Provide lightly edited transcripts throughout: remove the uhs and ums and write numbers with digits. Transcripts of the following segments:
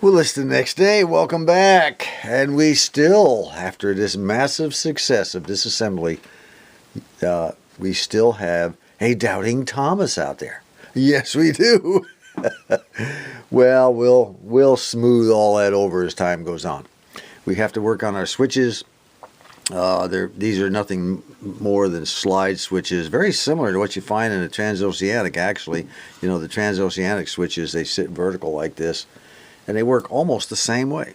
Well, it's the next day. Welcome back. And we still, after this massive success of disassembly, we still have a doubting Thomas out there. Yes, we do. Well, we'll smooth all that over as time goes on. We have to work on our switches. These are nothing more than slide switches, very similar to what you find in a transoceanic, actually. You know, the transoceanic switches, they sit vertical like this. And they work almost the same way,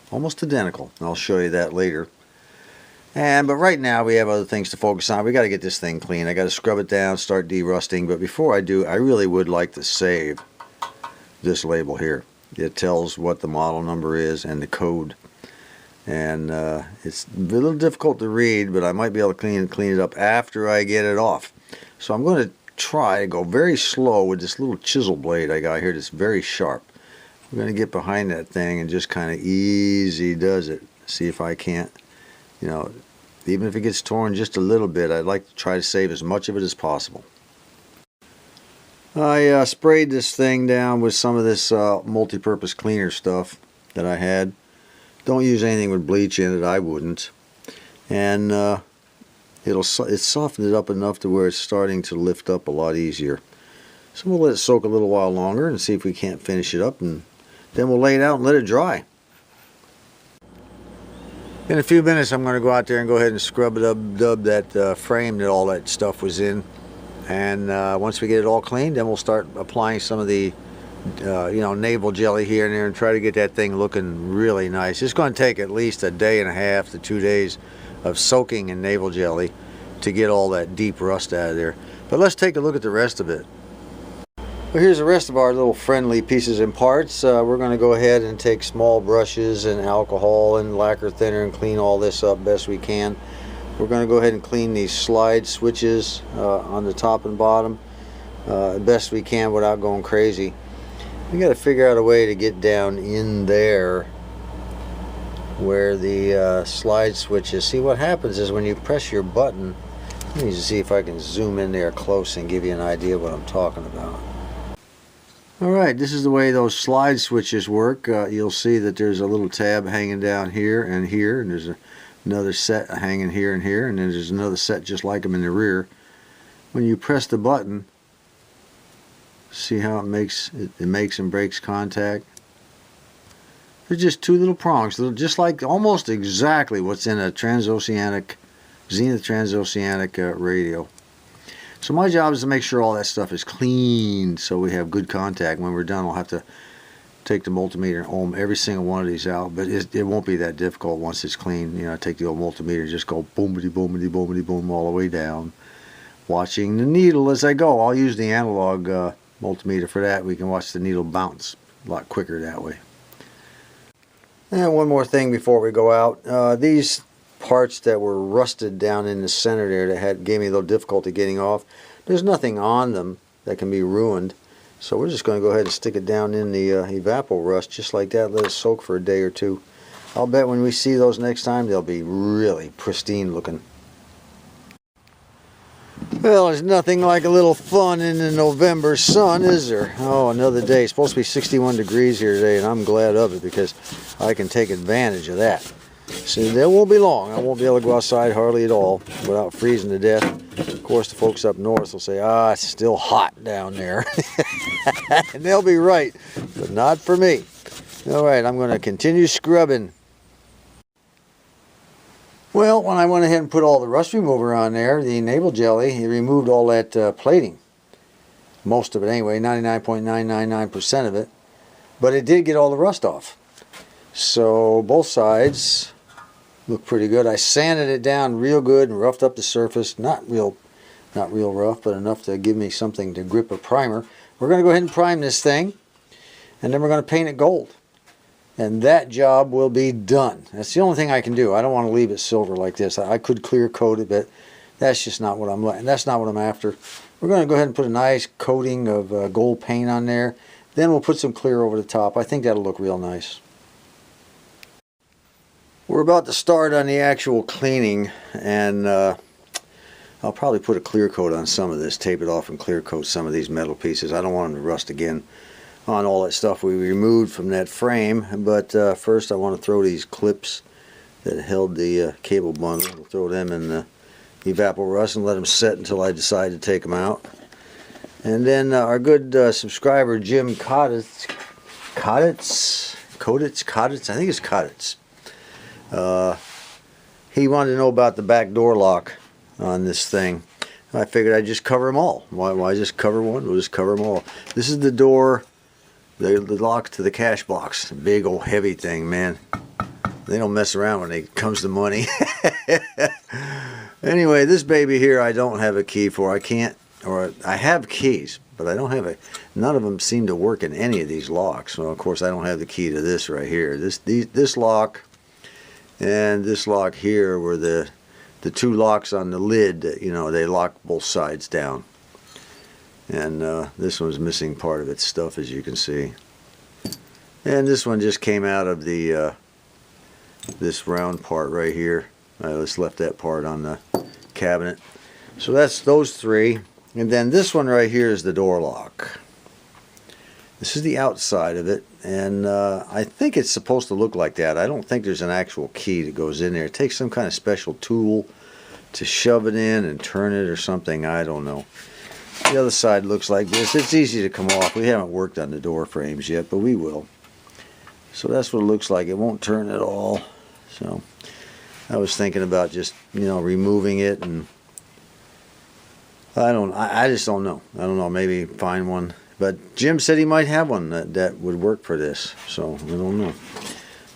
almost identical. And I'll show you that later. But right now we have other things to focus on. We got to get this thing clean. I got to scrub it down, start derusting. But before I do, I really would like to save this label here. It tells what the model number is and the code. And it's a little difficult to read, but I might be able to clean it up after I get it off. So I'm going to try to go very slow with this little chisel blade I got here that's very sharp. I'm going to get behind that thing and just kind of easy does it. See if I can't, you know, even if it gets torn just a little bit, I'd like to try to save as much of it as possible. I sprayed this thing down with some of this multi-purpose cleaner stuff that I had. Don't use anything with bleach in it, I wouldn't. And it's softened it up enough to where it's starting to lift up a lot easier. So we'll let it soak a little while longer and see if we can't finish it up, and then we'll lay it out and let it dry. In a few minutes I'm going to go out there and go ahead and scrub it up, dub that frame that all that stuff was in. And once we get it all cleaned, then we'll start applying some of the navel jelly here and there and try to get that thing looking really nice. It's going to take at least a day and a half to 2 days of soaking in navel jelly to get all that deep rust out of there. But let's take a look at the rest of it. Well, here's the rest of our little friendly pieces and parts. We're going to go ahead and take small brushes and alcohol and lacquer thinner and clean all this up best we can. We're going to go ahead and clean these slide switches on the top and bottom best we can without going crazy. We got to figure out a way to get down in there where the slide switch is. See, what happens is when you press your button, let me see if I can zoom in there close and give you an idea of what I'm talking about. Alright, this is the way those slide switches work. You'll see that there's a little tab hanging down here, and there's another set hanging here, and then there's another set just like them in the rear. When you press the button, see how it makes and breaks contact? They're just two little prongs, just like almost exactly what's in a transoceanic, Zenith transoceanic radio. So my job is to make sure all that stuff is clean so we have good contact. When we're done, I'll have to take the multimeter and ohm every single one of these out, but it won't be that difficult once it's clean. You know, take the old multimeter and just go boomity boomity boomity boom all the way down, watching the needle as I go. I'll use the analog multimeter for that. We can watch the needle bounce a lot quicker that way. And one more thing before we go out. These parts that were rusted down in the center there that gave me a little difficulty getting off, there's nothing on them that can be ruined, so we're just going to go ahead and stick it down in the evapor rust just like that. Let it soak for a day or two. I'll bet when we see those next time they'll be really pristine looking. Well, there's nothing like a little fun in the November sun, is there? Oh, another day. It's supposed to be 61 degrees here today, and I'm glad of it because I can take advantage of that. So there won't be long. I won't be able to go outside hardly at all without freezing to death. Of course, the folks up north will say, it's still hot down there. And they'll be right, but not for me. All right, I'm going to continue scrubbing. Well, when I went ahead and put all the rust remover on there, the navel jelly, it removed all that plating. Most of it anyway, 99.999% of it. But it did get all the rust off. So both sides look pretty good. I sanded it down real good and roughed up the surface. Not real rough, but enough to give me something to grip a primer. We're going to go ahead and prime this thing, and then we're going to paint it gold. And that job will be done. That's the only thing I can do. I don't want to leave it silver like this. I could clear coat it, but that's just not what I'm after. We're going to go ahead and put a nice coating of gold paint on there. Then we'll put some clear over the top. I think that'll look real nice. We're about to start on the actual cleaning, and I'll probably put a clear coat on some of this, tape it off and clear coat some of these metal pieces. I don't want them to rust again. on all that stuff we removed from that frame. But first I want to throw these clips that held the cable bundle. We'll throw them in the evaporust and let them set until I decide to take them out. And then our good subscriber Jim Coditz, I think it's Coditz. He wanted to know about the back door lock on this thing. I figured I'd just cover them all. Why just cover one? We'll just cover them all. This is the door, the lock to the cash box. Big old heavy thing, man. They don't mess around when it comes to money. Anyway, this baby here I don't have a key for. I can't, or I have keys, but I don't have a, none of them seem to work in any of these locks. So of course I don't have the key to this right here. This lock and this lock here were the two locks on the lid that, you know, they lock both sides down. And this one's missing part of its stuff, as you can see. And this one just came out of the this round part right here. I just left that part on the cabinet. So that's those three. And then this one right here is the door lock. This is the outside of it, and I think it's supposed to look like that. I don't think there's an actual key that goes in there. It takes some kind of special tool to shove it in and turn it or something. I don't know. The other side looks like this. It's easy to come off. We haven't worked on the door frames yet, but we will. So that's what it looks like. It won't turn at all. So I was thinking about just, you know, removing it, and I just don't know. I don't know, maybe find one. But Jim said he might have one that would work for this. So I don't know.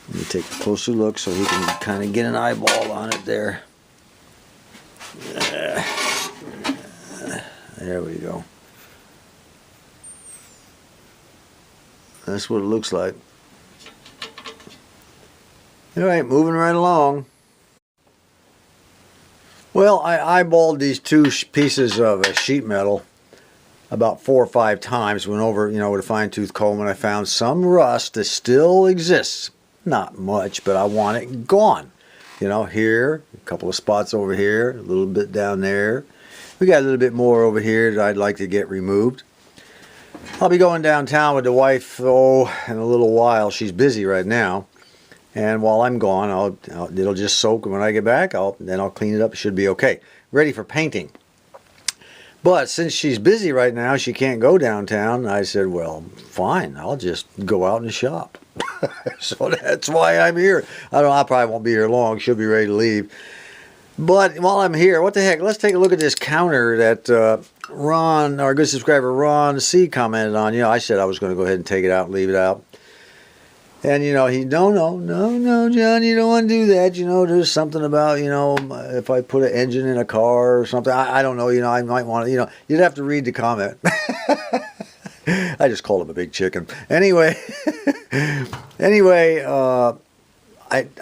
Let me take a closer look so we can kind of get an eyeball on it there. There we go. That's what it looks like. Alright, moving right along. Well, I eyeballed these two pieces of sheet metal about 4 or 5 times. Went over, you know, with a fine-tooth comb, and I found some rust that still exists. Not much, but I want it gone. You know, here, a couple of spots over here, a little bit down there. We got a little bit more over here that I'd like to get removed. I'll be going downtown with the wife, in a little while. She's busy right now. And while I'm gone, it'll just soak. When I get back, then I'll clean it up. It should be okay. Ready for painting. But since she's busy right now, she can't go downtown. I said, well, fine. I'll just go out and shop. So that's why I'm here. I probably won't be here long. She'll be ready to leave. But while I'm here, what the heck? Let's take a look at this counter that Ron, our good subscriber Ron C, commented on. You know, I said I was going to go ahead and take it out and leave it out. And, you know, no, John, you don't want to do that. You know, there's something about, you know, if I put an engine in a car or something. I don't know, you know, I might want to, you know, you'd have to read the comment. I just called him a big chicken. Anyway, I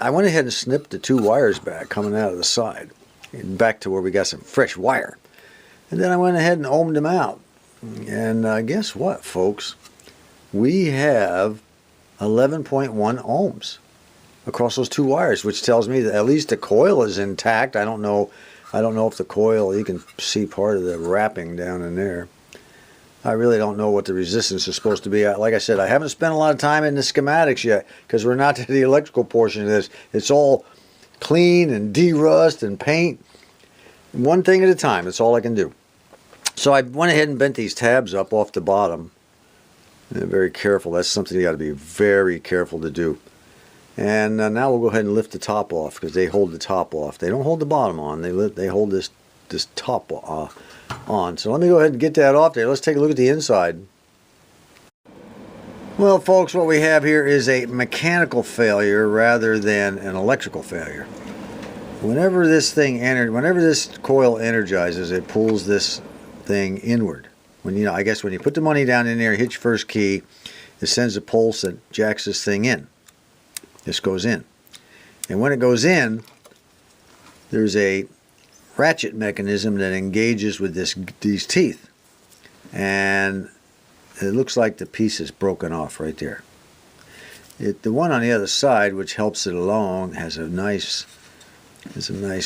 went ahead and snipped the 2 wires back coming out of the side, back to where we got some fresh wire. And then I went ahead and ohmed them out. And guess what, folks? We have 11.1 ohms across those 2 wires, which tells me that at least the coil is intact. I don't know if the coil, you can see part of the wrapping down in there. I really don't know what the resistance is supposed to be. Like I said, I haven't spent a lot of time in the schematics yet because we're not to the electrical portion of this. It's all clean and de-rust and paint. One thing at a time. That's all I can do. So I went ahead and bent these tabs up off the bottom. And very careful. That's something you got to be very careful to do. And now we'll go ahead and lift the top off because they hold the top off. They don't hold the bottom on. They hold this top on. So let me go ahead and get that off there. Let's take a look at the inside. Well, folks, what we have here is a mechanical failure rather than an electrical failure. Whenever this coil energizes, it pulls this thing inward. When, you know, I guess when you put the money down in there, hit your first key, it sends a pulse that jacks this thing in. This goes in. And when it goes in, there's a ratchet mechanism that engages with these teeth. And it looks like the piece is broken off right there. The one on the other side, which helps it along, has a nice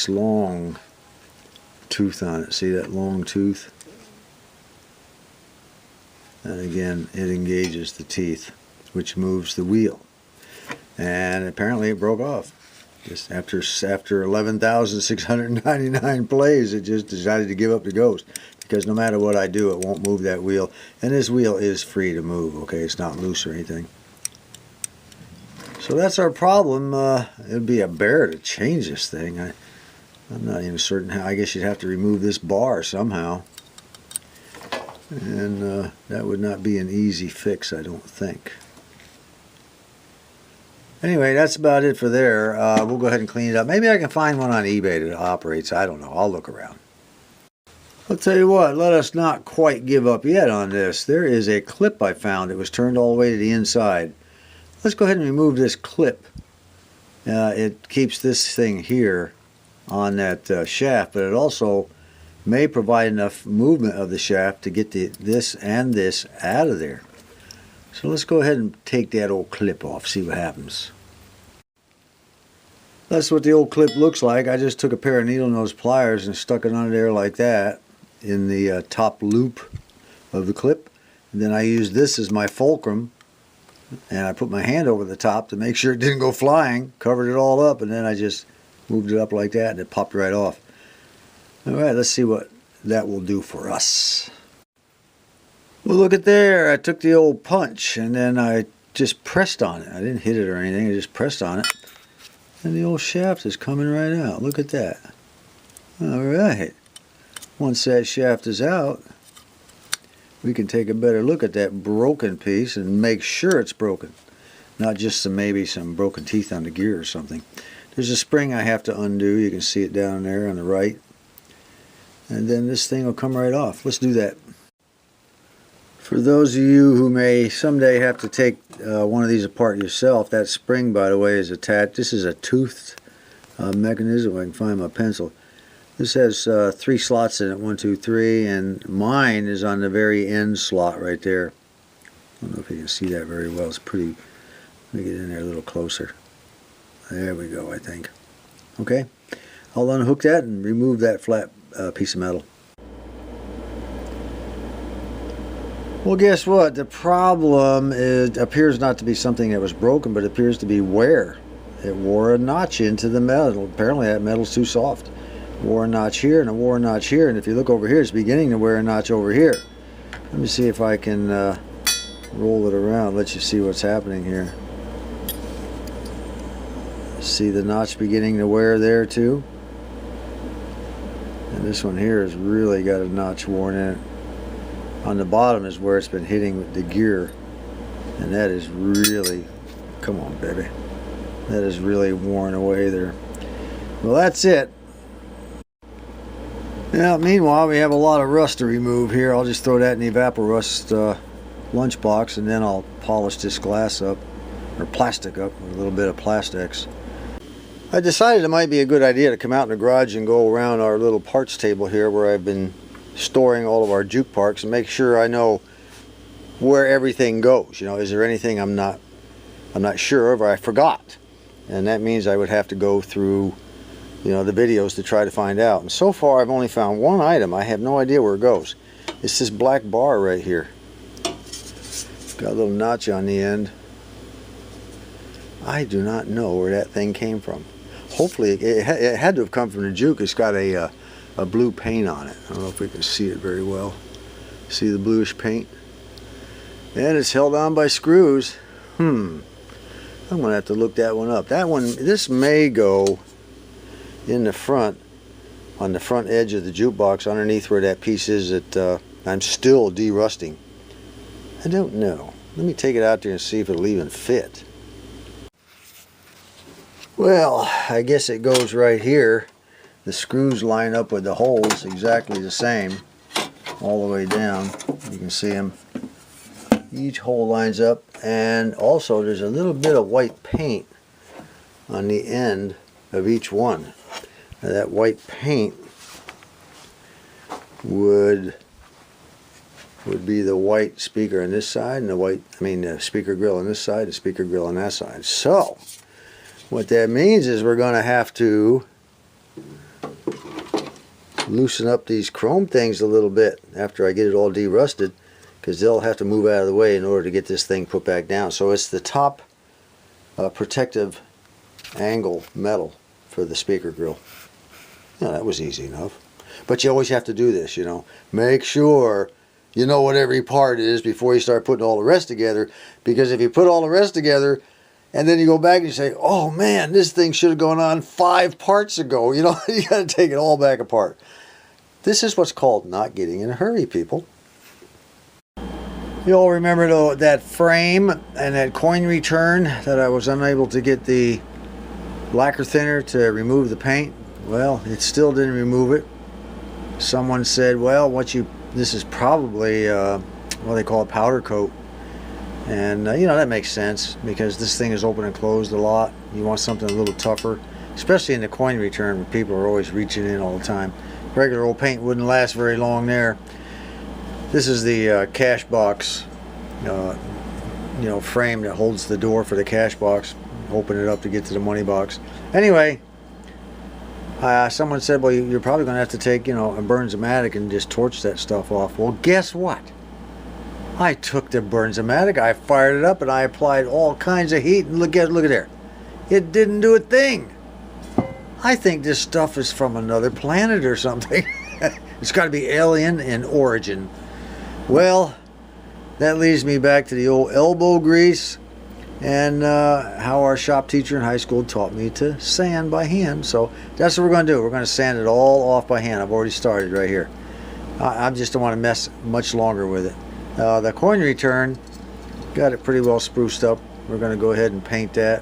long tooth on it. See that long tooth? And again, it engages the teeth, which moves the wheel. And apparently it broke off. Just after 11,699 plays, it just decided to give up the ghost. Because no matter what I do, it won't move that wheel. And this wheel is free to move, okay? It's not loose or anything. So that's our problem. It would be a bear to change this thing. I'm not even certain how. I guess you'd have to remove this bar somehow. And that would not be an easy fix, I don't think. Anyway, that's about it for there. We'll go ahead and clean it up. Maybe I can find one on eBay that operates. I don't know. I'll look around. I'll tell you what, let us not quite give up yet on this. There is a clip I found that was turned all the way to the inside. Let's go ahead and remove this clip. It keeps this thing here on that shaft, but it also may provide enough movement of the shaft to get this and this out of there. So let's go ahead and take that old clip off, see what happens. That's what the old clip looks like. I just took a pair of needle nose pliers and stuck it under there like that in the top loop of the clip. And then I used this as my fulcrum, and I put my hand over the top to make sure it didn't go flying, covered it all up, and then I just moved it up like that and it popped right off. Alright, let's see what that will do for us. Well, look at there. I took the old punch and then I just pressed on it. I didn't hit it or anything, I just pressed on it. And the old shaft is coming right out. Look at that. Alright. Once that shaft is out, we can take a better look at that broken piece and make sure it's broken. Not just maybe some broken teeth on the gear or something. There's a spring I have to undo. You can see it down there on the right. And then this thing will come right off. Let's do that. For those of you who may someday have to take one of these apart yourself, that spring, by the way, is attached. This is a toothed mechanism. I can find my pencil. This has 3 slots in it, 1, 2, 3, and mine is on the very end slot right there. I don't know if you can see that very well. It's pretty. Let me get in there a little closer. There we go, I think. Okay, I'll unhook that and remove that flat piece of metal. Well, guess what? The problem appears not to be something that was broken, but appears to be wear. It wore a notch into the metal. Apparently that metal's too soft. Wore a notch here and a wore a notch here, and if you look over here, it's beginning to wear a notch over here. Let me see if I can roll it around, let you see what's happening here. See the notch beginning to wear there too? And this one here has really got a notch worn in it. On the bottom is where it's been hitting with the gear, and that is really, come on baby, that is really worn away there. Well, that's it. Now, meanwhile, we have a lot of rust to remove here. I'll just throw that in the Evaporust lunchbox, and then I'll polish this glass up, or plastic up, with a little bit of Plastex. I decided it might be a good idea to come out in the garage and go around our little parts table here where I've been storing all of our juke parts and make sure I know where everything goes. You know, is there anything I'm not sure of or I forgot? And that means I would have to go through, you know, the videos to try to find out. And so far I've only found one item. I have no idea where it goes. It's this black bar right here. Got a little notch on the end. I do not know where that thing came from. Hopefully it had to have come from the juke. It's got a blue paint on it. I don't know if we can see it very well. See the bluish paint? And it's held on by screws. I'm gonna have to look that one up. That one, this may go in the front, on the front edge of the jukebox, underneath where that piece is that I'm still derusting. I don't know. Let me take it out there and see if it'll even fit. Well, I guess it goes right here. The screws line up with the holes exactly the same all the way down. You can see them. Each hole lines up, and also there's a little bit of white paint on the end of each one. Now that white paint would be the white speaker on this side and the speaker grill on this side, the speaker grill on that side. So what that means is we're going to have to loosen up these chrome things a little bit after I get it all derusted, because they'll have to move out of the way in order to get this thing put back down. So it's the top protective angle metal for the speaker grill. Yeah, that was easy enough. But you always have to do this, you know. Make sure you know what every part is before you start putting all the rest together. Because if you put all the rest together and then you go back and you say, oh man, this thing should have gone on 5 parts ago. You know, you got to take it all back apart. This is what's called not getting in a hurry, people. You all remember that frame and that coin return that I was unable to get the lacquer thinner to remove the paint? Well, it still didn't remove it. Someone said, well, this is probably what they call a powder coat. And you know, that makes sense because this thing is open and closed a lot. You want something a little tougher, especially in the coin return where people are always reaching in all the time. Regular old paint wouldn't last very long there. This is the cash box, you know, frame that holds the door for the cash box. Open it up to get to the money box. Anyway, someone said, well, you're probably going to have to take, you know, a Bernzomatic and just torch that stuff off. Well, guess what? I took the Bernzomatic, I fired it up, and I applied all kinds of heat, and look there. It didn't do a thing. I think this stuff is from another planet or something. It's got to be alien in origin. Well, that leads me back to the old elbow grease and how our shop teacher in high school taught me to sand by hand. So that's what we're going to do. We're going to sand it all off by hand. I've already started right here. I just don't want to mess much longer with it. The coin return, got it pretty well spruced up. We're going to go ahead and paint that.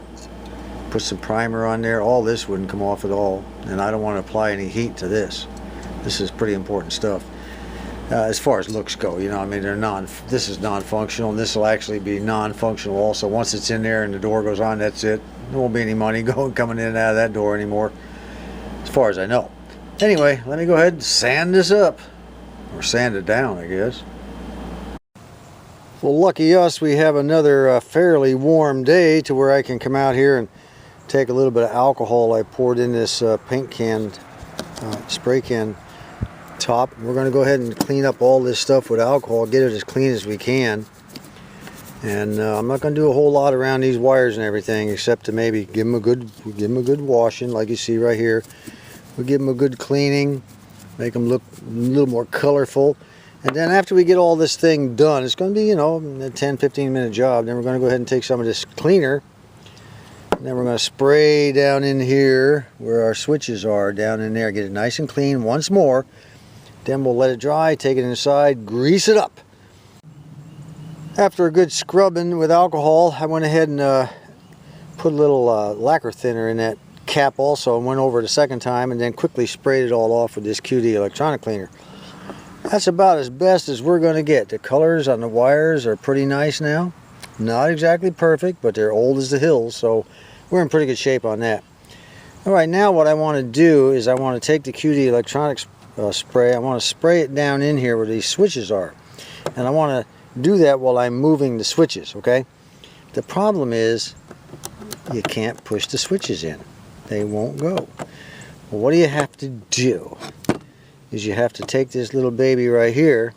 Put some primer on there. All this wouldn't come off at all, and I don't want to apply any heat to this. This is pretty important stuff. As far as looks go, you know, I mean, this is non-functional, and this will actually be non-functional also. Once it's in there and the door goes on, that's it. There won't be any money coming in and out of that door anymore, as far as I know. Anyway, let me go ahead and sand this up, or sand it down, I guess. Well, lucky us, we have another fairly warm day to where I can come out here and take a little bit of alcohol I poured in this paint can, spray can top. We're going to go ahead and clean up all this stuff with alcohol, get it as clean as we can. And I'm not going to do a whole lot around these wires and everything, except to maybe give them a good washing, like you see right here. We'll give them a good cleaning, make them look a little more colorful. And then after we get all this thing done, it's going to be, you know, a 10-15 minute job. Then we're going to go ahead and take some of this cleaner. And then we're going to spray down in here where our switches are, down in there. Get it nice and clean once more. Then we'll let it dry, take it inside, grease it up. After a good scrubbing with alcohol, I went ahead and put a little lacquer thinner in that cap also, and went over it a second time, and then quickly sprayed it all off with this QD electronic cleaner. That's about as best as we're going to get. The colors on the wires are pretty nice now. Not exactly perfect, but they're old as the hills, so we're in pretty good shape on that. Alright, now what I want to do is I want to take the QD electronics spray. I want to spray it down in here where these switches are. And I want to do that while I'm moving the switches, okay? The problem is you can't push the switches in. They won't go. Well, what do you have to do? Is you have to take this little baby right here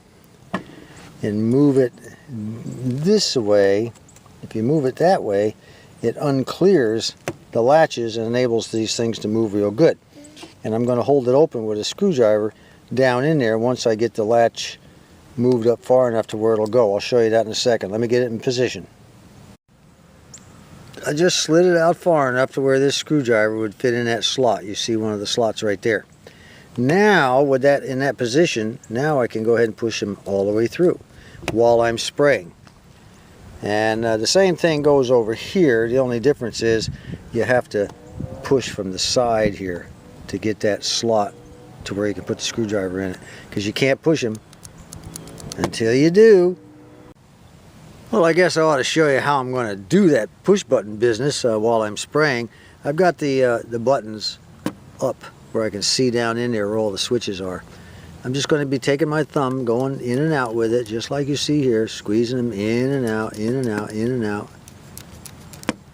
and move it this way. If you move it that way, it unclears the latches and enables these things to move real good. And I'm going to hold it open with a screwdriver down in there once I get the latch moved up far enough to where it'll go. I'll show you that in a second. Let me get it in position. I just slid it out far enough to where this screwdriver would fit in that slot. You see one of the slots right there. Now, with that in that position, now I can go ahead and push them all the way through while I'm spraying. And the same thing goes over here. The only difference is you have to push from the side here to get that slot to where you can put the screwdriver in it, because you can't push them until you do. Well, I guess I ought to show you how I'm going to do that push button business while I'm spraying. I've got the buttons up where I can see down in there where all the switches are. I'm just going to be taking my thumb, going in and out with it, just like you see here, squeezing them in and out, in and out, in and out.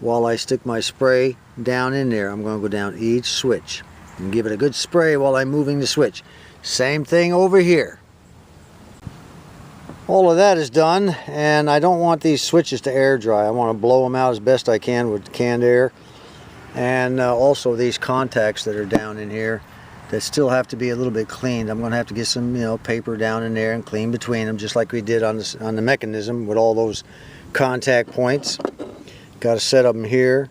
While I stick my spray down in there, I'm going to go down each switch and give it a good spray while I'm moving the switch. Same thing over here. All of that is done, and I don't want these switches to air dry. I want to blow them out as best I can with canned air. And also these contacts that are down in here that still have to be a little bit cleaned. I'm going to have to get some, paper down in there and clean between them, just like we did on the mechanism with all those contact points. Got a set of them here,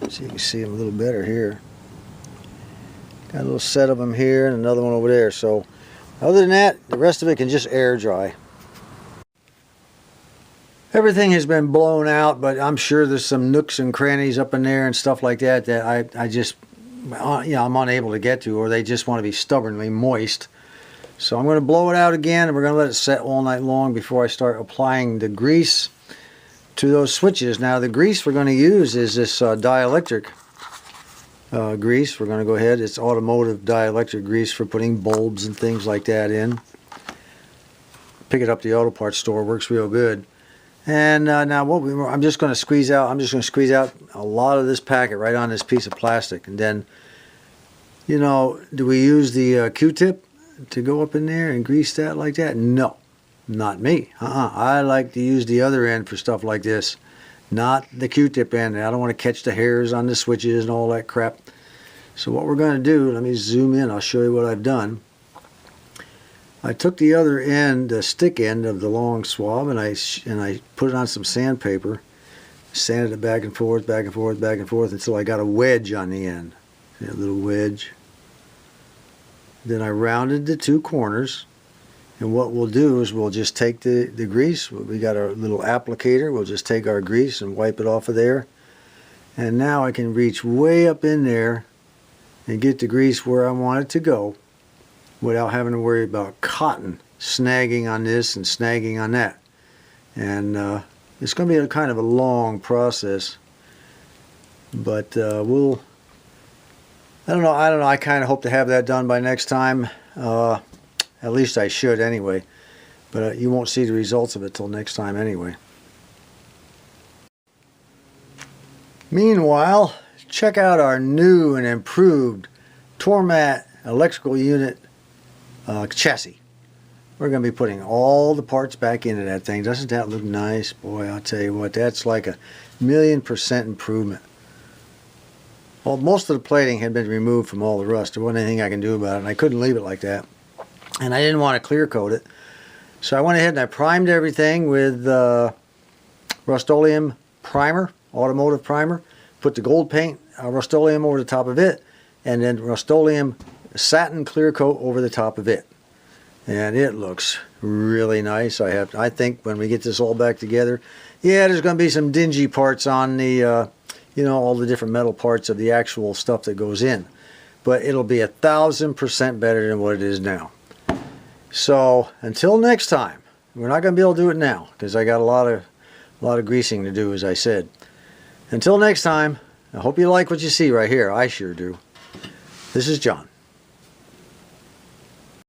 so you can see them a little better here. Got a little set of them here and another one over there. So other than that, the rest of it can just air dry. Everything has been blown out, but I'm sure there's some nooks and crannies up in there and stuff like that that I just, I'm unable to get to, or they just want to be stubbornly moist. So I'm going to blow it out again, and we're going to let it set all night long before I start applying the grease to those switches. Now the grease we're going to use is this dielectric grease. We're going to go ahead. It's automotive dielectric grease for putting bulbs and things like that in. Pick it up at the auto parts store. Works real good. And now I'm just going to squeeze out. I'm just going to squeeze out a lot of this packet right on this piece of plastic, and then, do we use the Q-tip to go up in there and grease that like that? No, not me. I like to use the other end for stuff like this, not the Q-tip end. I don't want to catch the hairs on the switches and all that crap. So what we're going to do, let me zoom in. I'll show you what I've done. I took the other end, the stick end of the long swab, and I put it on some sandpaper, sanded it back and forth, back and forth, back and forth until I got a wedge on the end. See a little wedge. Then I rounded the two corners, and what we'll do is we'll just take the grease. We got our little applicator. We'll just take our grease and wipe it off of there. And now I can reach way up in there and get the grease where I want it to go, without having to worry about cotton snagging on this and snagging on that. And it's going to be a kind of a long process, but I don't know, I kind of hope to have that done by next time. At least I should anyway, but you won't see the results of it till next time anyway. Meanwhile, check out our new and improved Tormat electrical unit chassis. We're going to be putting all the parts back into that thing. Doesn't that look nice? Boy, I'll tell you what, that's like 1,000,000% improvement. Well, most of the plating had been removed from all the rust. There wasn't anything I can do about it, and I couldn't leave it like that. And I didn't want to clear coat it. So I went ahead and I primed everything with Rust-Oleum primer, automotive primer. Put the gold paint, Rust-Oleum over the top of it, and then Rust-Oleum satin clear coat over the top of it, and it looks really nice. I think when we get this all back together, yeah, there's going to be some dingy parts on the all the different metal parts of the actual stuff that goes in, but it'll be 1,000% better than what it is now. So until next time, we're not going to be able to do it now because I got a lot of greasing to do, as I said. Until next time, I hope you like what you see right here. I sure do. This is John.